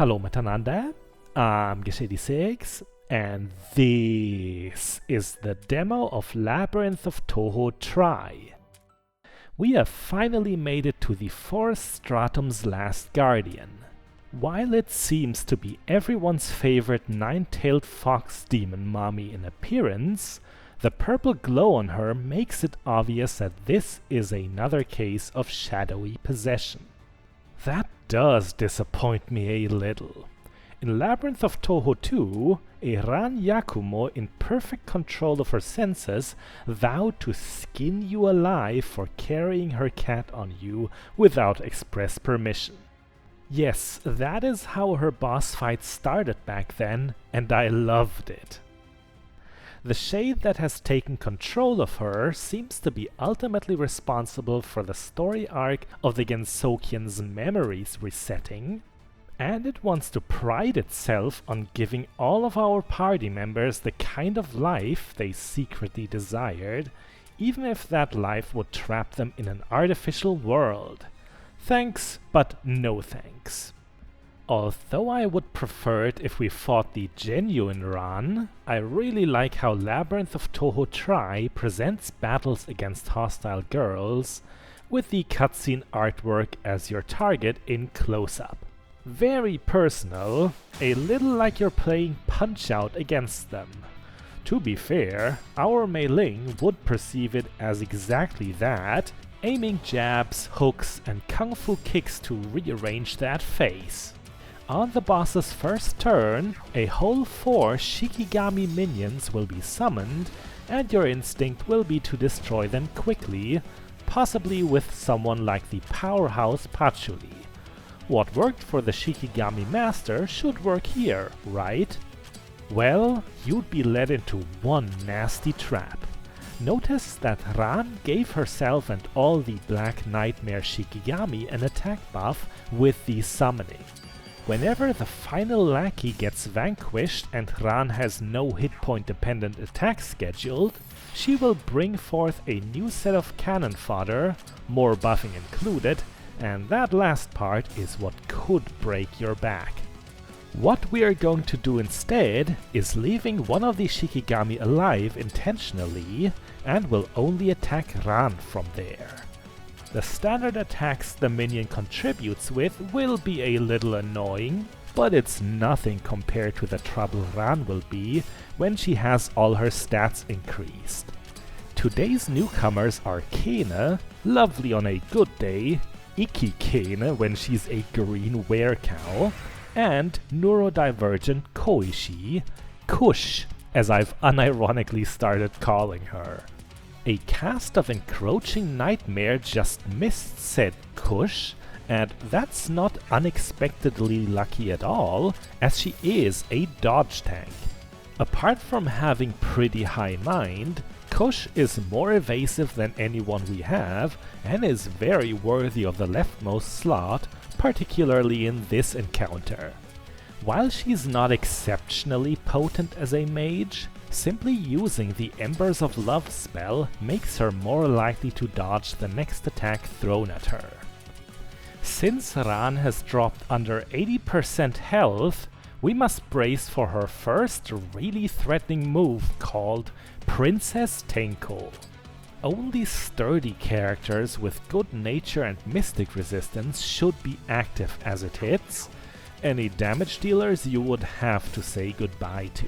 Hallo miteinander, I'm G86 and this is the demo of Labyrinth of Touhou Try. We have finally made it to the Forest Stratum's last guardian. While it seems to be everyone's favorite nine-tailed fox demon mommy in appearance, the purple glow on her makes it obvious that this is another case of shadowy possession. That does disappoint me a little. In Labyrinth of Touhou 2, a Ran Yakumo in perfect control of her senses vowed to skin you alive for carrying her cat on you without express permission. Yes, that is how her boss fight started back then, and I loved it. The shade that has taken control of her seems to be ultimately responsible for the story arc of the Gensokian's memories resetting, and it wants to pride itself on giving all of our party members the kind of life they secretly desired, even if that life would trap them in an artificial world. Thanks, but no thanks. Although I would prefer it if we fought the genuine Ran, I really like how Labyrinth of Touhou Try presents battles against hostile girls, with the cutscene artwork as your target in close-up. Very personal, a little like you're playing Punch-Out against them. To be fair, our Mei Ling would perceive it as exactly that, aiming jabs, hooks and kung fu kicks to rearrange that face. On the boss's first turn, a whole 4 Shikigami minions will be summoned, and your instinct will be to destroy them quickly, possibly with someone like the powerhouse Patchouli. What worked for the Shikigami Master should work here, right? Well, you'd be led into one nasty trap. Notice that Ran gave herself and all the Black Nightmare Shikigami an attack buff with the summoning. Whenever the final lackey gets vanquished and Ran has no hit point dependent attacks scheduled, she will bring forth a new set of cannon fodder, more buffing included, and that last part is what could break your back. What we are going to do instead is leaving one of the Shikigami alive intentionally, and will only attack Ran from there. The standard attacks the minion contributes with will be a little annoying, but it's nothing compared to the trouble Ran will be when she has all her stats increased. Today's newcomers are Kene, lovely on a good day, Iki Kene when she's a green werecow, and neurodivergent Koishi, Kush, as I've unironically started calling her. A cast of encroaching nightmare just missed said Kush, and that's not unexpectedly lucky at all, as she is a dodge tank. Apart from having pretty high mind, Kush is more evasive than anyone we have, and is very worthy of the leftmost slot, particularly in this encounter. While she's not exceptionally potent as a mage, simply using the Embers of Love spell makes her more likely to dodge the next attack thrown at her. Since Ran has dropped under 80% health, we must brace for her first really threatening move called Princess Tenko. Only sturdy characters with good nature and mystic resistance should be active as it hits. Any damage dealers you would have to say goodbye to.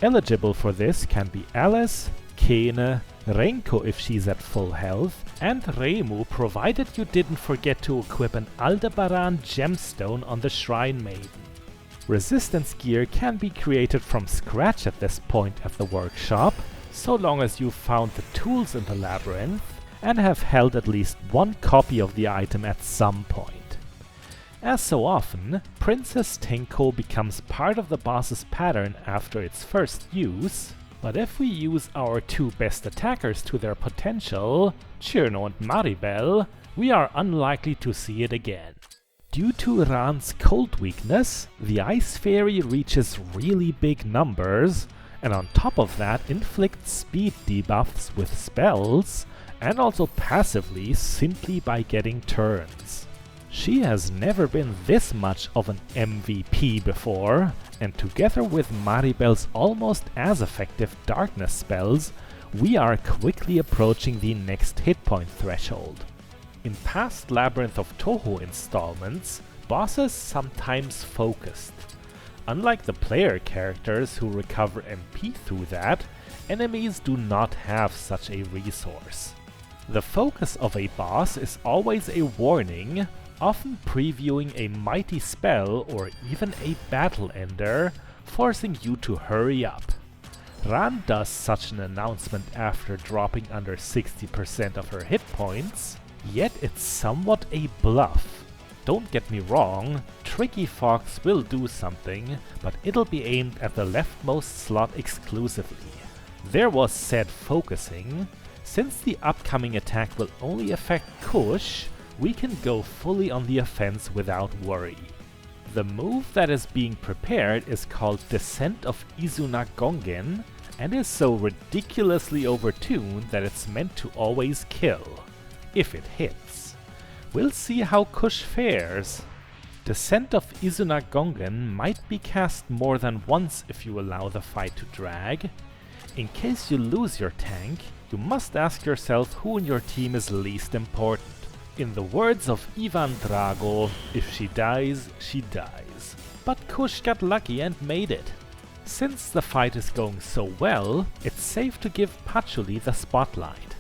Eligible for this can be Alice, Kene, Renko if she's at full health, and Reimu provided you didn't forget to equip an Aldebaran gemstone on the Shrine Maiden. Resistance gear can be created from scratch at this point at the workshop, so long as you've found the tools in the labyrinth and have held at least one copy of the item at some point. As so often, Princess Tenko becomes part of the boss's pattern after its first use, but if we use our 2 best attackers to their potential, Cirno and Maribel, we are unlikely to see it again. Due to Ran's cold weakness, the Ice Fairy reaches really big numbers, and on top of that inflicts speed debuffs with spells, and also passively simply by getting turns. She has never been this much of an MVP before, and together with Maribel's almost as effective darkness spells, we are quickly approaching the next hit point threshold. In past Labyrinth of Touhou installments, bosses sometimes focused. Unlike the player characters who recover MP through that, enemies do not have such a resource. The focus of a boss is always a warning, often previewing a mighty spell or even a battle ender, forcing you to hurry up. Ran does such an announcement after dropping under 60% of her hit points, yet it's somewhat a bluff. Don't get me wrong, Tricky Fox will do something, but it'll be aimed at the leftmost slot exclusively. There was said focusing. Since the upcoming attack will only affect Kush, we can go fully on the offense without worry. The move that is being prepared is called Descent of Izuna Gongen, and is so ridiculously overtuned that it's meant to always kill, if it hits. We'll see how Kush fares. Descent of Izuna Gongen might be cast more than once if you allow the fight to drag. In case you lose your tank, you must ask yourself who in your team is least important. In the words of Ivan Drago, if she dies, she dies. But Kush got lucky and made it. Since the fight is going so well, it's safe to give Patchouli the spotlight.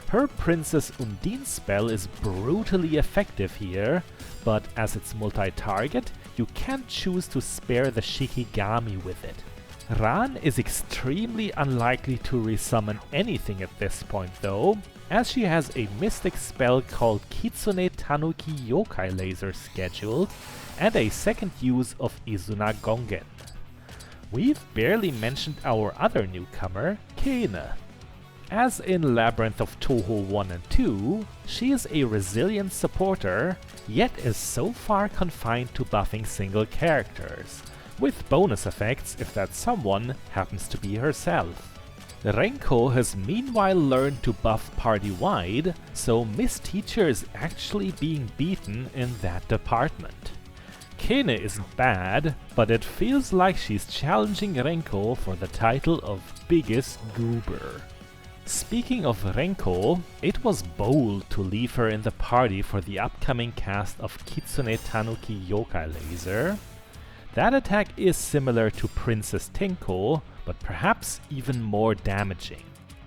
Her Princess Undine spell is brutally effective here, but as it's multi-target, you can't choose to spare the Shikigami with it. Ran is extremely unlikely to resummon anything at this point though, as she has a mystic spell called Kitsune Tanuki Yokai Laser scheduled, and a second use of Izuna Gongen. We've barely mentioned our other newcomer, Kane. As in Labyrinth of Touhou 1 and 2, she is a resilient supporter, yet is so far confined to buffing single characters, with bonus effects if that someone happens to be herself. Renko has meanwhile learned to buff party-wide, so Miss Teacher is actually being beaten in that department. Kane isn't bad, but it feels like she's challenging Renko for the title of Biggest Goober. Speaking of Renko, it was bold to leave her in the party for the upcoming cast of Kitsune Tanuki Yokai Laser. That attack is similar to Princess Tenko, but perhaps even more damaging.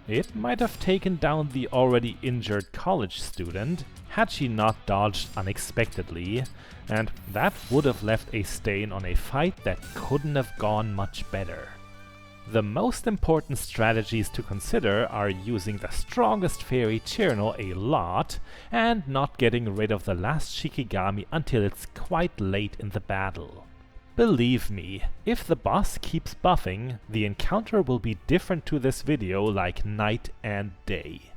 It might have taken down the already injured college student had she not dodged unexpectedly, and that would have left a stain on a fight that couldn't have gone much better. The most important strategies to consider are using the strongest fairy Cherno a lot, and not getting rid of the last Shikigami until it's quite late in the battle. Believe me, if the boss keeps buffing, the encounter will be different to this video like night and day.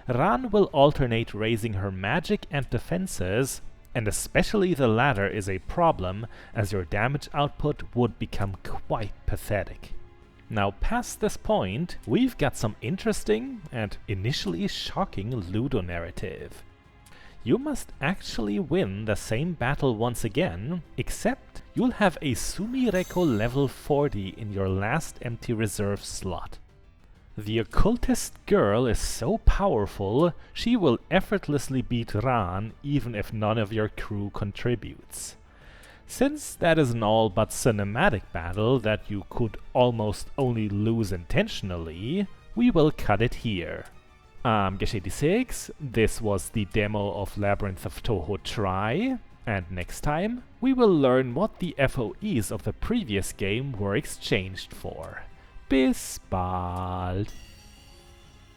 Ran will alternate raising her magic and defenses, and especially the latter is a problem, as your damage output would become quite pathetic. Now past this point, we've got some interesting and initially shocking ludonarrative. You must actually win the same battle once again, except you'll have a Sumireko level 40 in your last empty reserve slot. The occultist girl is so powerful, she will effortlessly beat Ran even if none of your crew contributes. Since that is an all but cinematic battle that you could almost only lose intentionally, we will cut it here. I'm Gesh86, this was the demo of Labyrinth of Touhou Try, and next time we will learn what the FOEs of the previous game were exchanged for. Bis bald!